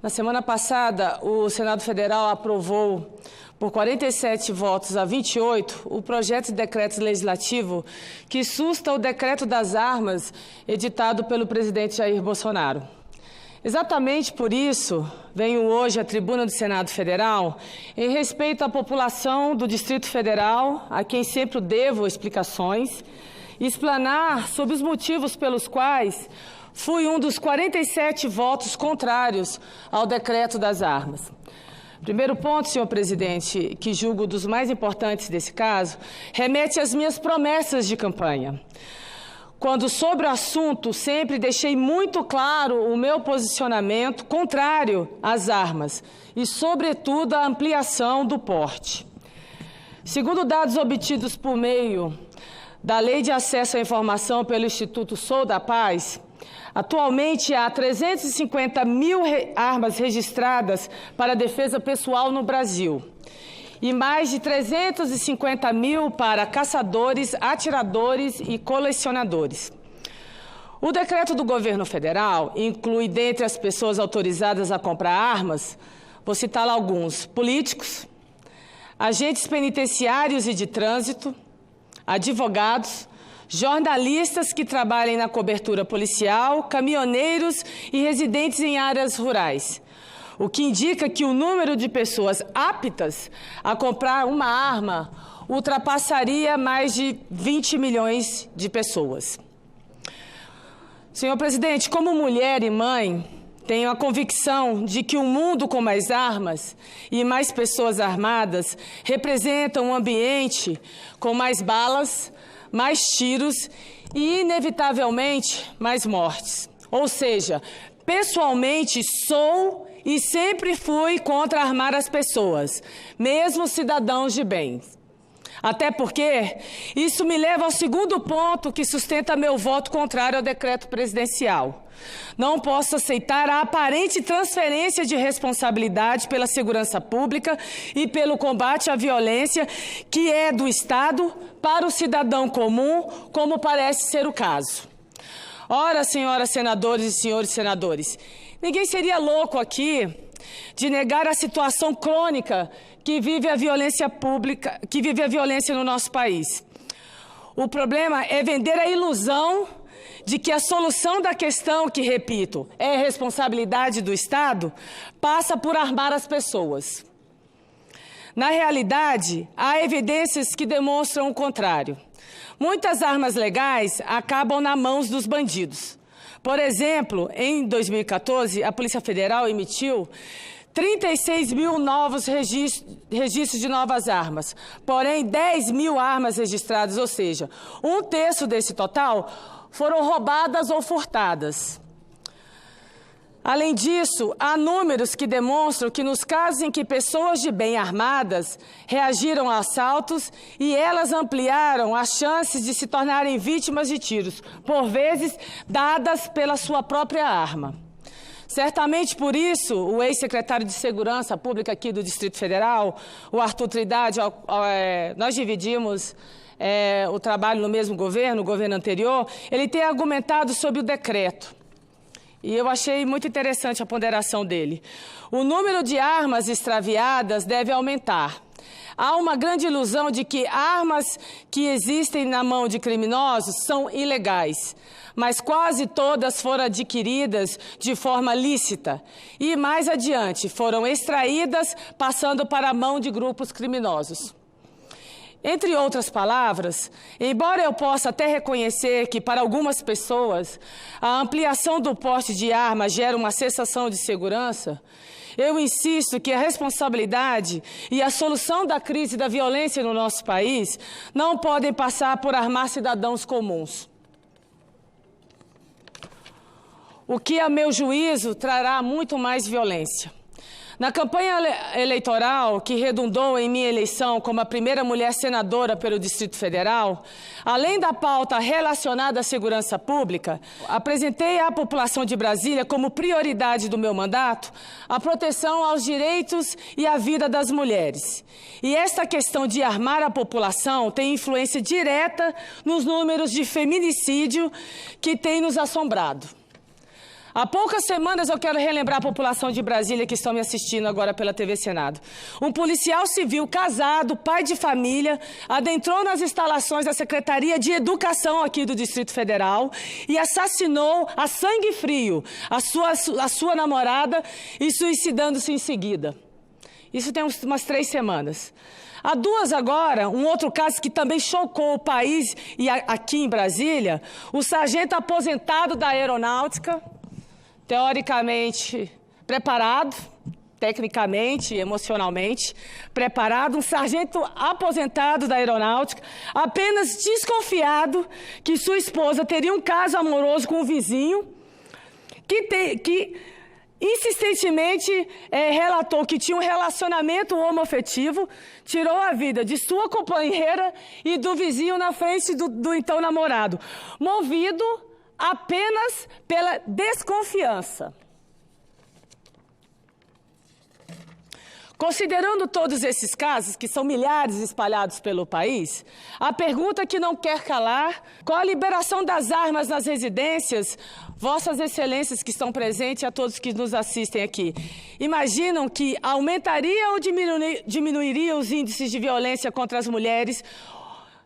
Na semana passada, o Senado Federal aprovou, por 47 votos a 28, o projeto de decreto legislativo que susta o decreto das armas editado pelo presidente Jair Bolsonaro. Exatamente por isso, venho hoje à tribuna do Senado Federal em respeito à população do Distrito Federal, a quem sempre devo explicações, e explanar sobre os motivos pelos quais fui um dos 47 votos contrários ao decreto das armas. Primeiro ponto, senhor presidente, que julgo dos mais importantes desse caso, remete às minhas promessas de campanha. Quando sobre o assunto sempre deixei muito claro o meu posicionamento contrário às armas e, sobretudo, à ampliação do porte. Segundo dados obtidos por meio da Lei de Acesso à Informação pelo Instituto Sou da Paz, atualmente há 350 mil armas registradas para defesa pessoal no Brasil e mais de 350 mil para caçadores, atiradores e colecionadores. O decreto do governo federal inclui, dentre as pessoas autorizadas a comprar armas, vou citar lá alguns: políticos, agentes penitenciários e de trânsito, advogados, jornalistas que trabalhem na cobertura policial, caminhoneiros e residentes em áreas rurais, o que indica que o número de pessoas aptas a comprar uma arma ultrapassaria mais de 20 milhões de pessoas. Senhor presidente, como mulher e mãe, tenho a convicção de que um mundo com mais armas e mais pessoas armadas representa um ambiente com mais balas, mais tiros e, inevitavelmente, mais mortes. Ou seja, pessoalmente sou e sempre fui contra armar as pessoas, mesmo cidadãos de bem. Até porque isso me leva ao segundo ponto que sustenta meu voto contrário ao decreto presidencial. Não posso aceitar a aparente transferência de responsabilidade pela segurança pública e pelo combate à violência que é do Estado para o cidadão comum, como parece ser o caso. Ora, senhoras senadoras e senhores senadores, ninguém seria louco aqui de negar a situação crônica que vive a violência pública, que vive a violência no nosso país. O problema é vender a ilusão de que a solução da questão, que, repito, é responsabilidade do Estado, passa por armar as pessoas. Na realidade, há evidências que demonstram o contrário. Muitas armas legais acabam nas mãos dos bandidos. Por exemplo, em 2014, a Polícia Federal emitiu 36 mil novos registros de novas armas, porém 10 mil armas registradas, ou seja, um terço desse total foram roubadas ou furtadas. Além disso, há números que demonstram que nos casos em que pessoas de bem armadas reagiram a assaltos e elas ampliaram as chances de se tornarem vítimas de tiros, por vezes dadas pela sua própria arma. Certamente por isso, o ex-secretário de Segurança Pública aqui do Distrito Federal, o Arthur Trindade, nós dividimos o trabalho no mesmo governo, o governo anterior, ele tem argumentado sobre o decreto. E eu achei muito interessante a ponderação dele. O número de armas extraviadas deve aumentar. Há uma grande ilusão de que armas que existem na mão de criminosos são ilegais, mas quase todas foram adquiridas de forma lícita e, mais adiante, foram extraídas passando para a mão de grupos criminosos. Entre outras palavras, embora eu possa até reconhecer que para algumas pessoas a ampliação do porte de armas gera uma sensação de segurança, eu insisto que a responsabilidade e a solução da crise da violência no nosso país não podem passar por armar cidadãos comuns. O que, a meu juízo, trará muito mais violência. Na campanha eleitoral, que redundou em minha eleição como a primeira mulher senadora pelo Distrito Federal, além da pauta relacionada à segurança pública, apresentei à população de Brasília como prioridade do meu mandato a proteção aos direitos e à vida das mulheres. E esta questão de armar a população tem influência direta nos números de feminicídio que tem nos assombrado. Há poucas semanas eu quero relembrar a população de Brasília que estão me assistindo agora pela TV Senado. Um policial civil casado, pai de família, adentrou nas instalações da Secretaria de Educação aqui do Distrito Federal e assassinou a sangue frio a sua namorada e suicidando-se em seguida. Isso tem umas 3 semanas. Há 2 agora, um outro caso que também chocou o país e aqui em Brasília, o sargento aposentado da Aeronáutica, teoricamente preparado, tecnicamente e emocionalmente preparado, um sargento aposentado da Aeronáutica, apenas desconfiado que sua esposa teria um caso amoroso com um vizinho, que insistentemente relatou que tinha um relacionamento homoafetivo, tirou a vida de sua companheira e do vizinho na frente do então namorado, movido apenas pela desconfiança. Considerando todos esses casos, que são milhares espalhados pelo país, a pergunta que não quer calar: qual a liberação das armas nas residências? Vossas Excelências que estão presentes e a todos que nos assistem aqui, imaginam que aumentaria ou diminuiria os índices de violência contra as mulheres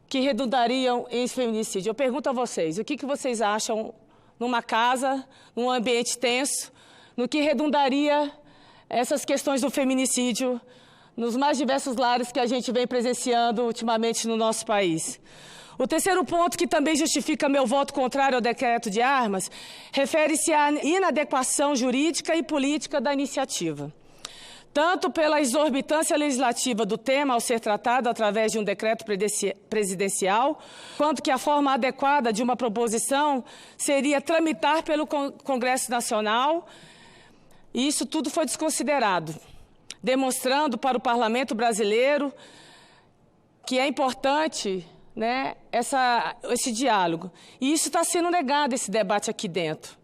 que redundariam em feminicídio? Eu pergunto a vocês, o que vocês acham numa casa, num ambiente tenso, no que redundaria essas questões do feminicídio nos mais diversos lares que a gente vem presenciando ultimamente no nosso país? O terceiro ponto, que também justifica meu voto contrário ao decreto de armas, refere-se à inadequação jurídica e política da iniciativa. Tanto pela exorbitância legislativa do tema ao ser tratado através de um decreto presidencial, quanto que a forma adequada de uma proposição seria tramitar pelo Congresso Nacional. E isso tudo foi desconsiderado, demonstrando para o Parlamento brasileiro que é importante, né, esse diálogo. E isso está sendo negado, esse debate aqui dentro.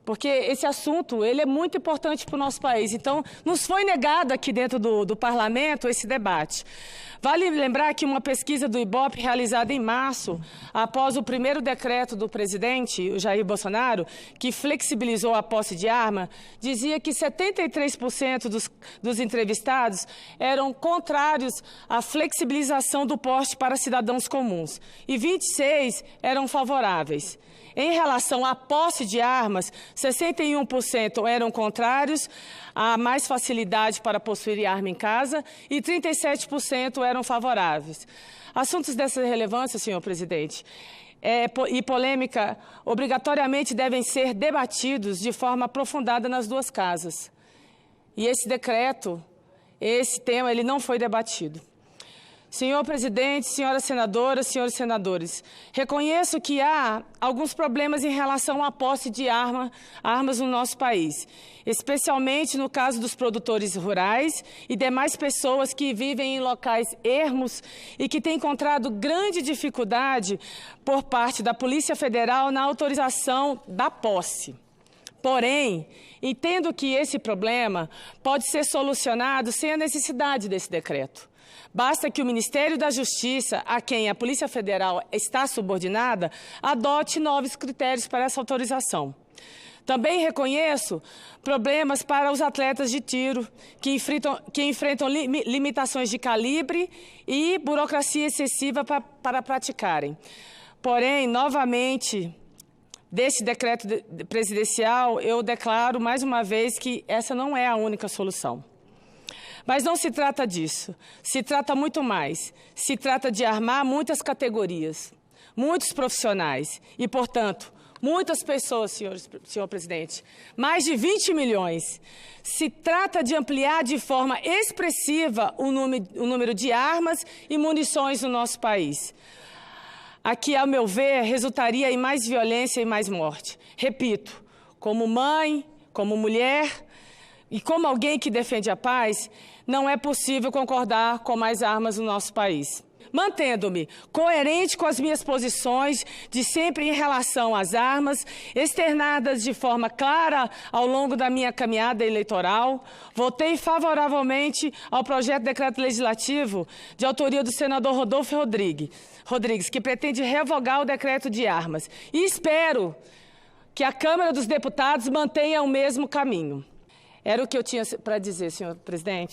Porque esse assunto ele é muito importante para o nosso país. Então, nos foi negado aqui dentro do Parlamento esse debate. Vale lembrar que uma pesquisa do IBOP realizada em março, após o primeiro decreto do presidente, o Jair Bolsonaro, que flexibilizou a posse de arma, dizia que 73% dos entrevistados eram contrários à flexibilização do porte para cidadãos comuns e 26% eram favoráveis. Em relação à posse de armas, 61% eram contrários a mais facilidade para possuir arma em casa e 37% eram favoráveis. Assuntos dessa relevância, senhor presidente, e polêmica, obrigatoriamente devem ser debatidos de forma aprofundada nas 2 casas. E esse decreto, esse tema, ele não foi debatido. Senhor presidente, senhoras senadoras, senhores senadores, reconheço que há alguns problemas em relação à posse de armas no nosso país, especialmente no caso dos produtores rurais e demais pessoas que vivem em locais ermos e que têm encontrado grande dificuldade por parte da Polícia Federal na autorização da posse. Porém, entendo que esse problema pode ser solucionado sem a necessidade desse decreto. Basta que o Ministério da Justiça, a quem a Polícia Federal está subordinada, adote novos critérios para essa autorização. Também reconheço problemas para os atletas de tiro, que enfrentam limitações de calibre e burocracia excessiva para praticarem. Porém, novamente, deste decreto presidencial, eu declaro mais uma vez que essa não é a única solução. Mas não se trata disso, se trata muito mais. Se trata de armar muitas categorias, muitos profissionais e, portanto, muitas pessoas, senhor presidente, mais de 20 milhões. Se trata de ampliar de forma expressiva o número de armas e munições no nosso país. Aqui, ao meu ver, resultaria em mais violência e mais morte. Repito, como mãe, como mulher e como alguém que defende a paz, não é possível concordar com mais armas no nosso país. Mantendo-me coerente com as minhas posições de sempre em relação às armas, externadas de forma clara ao longo da minha caminhada eleitoral, votei favoravelmente ao projeto de decreto legislativo de autoria do senador Rodolfo Rodrigues, que pretende revogar o decreto de armas. E espero que a Câmara dos Deputados mantenha o mesmo caminho. Era o que eu tinha para dizer, senhor presidente.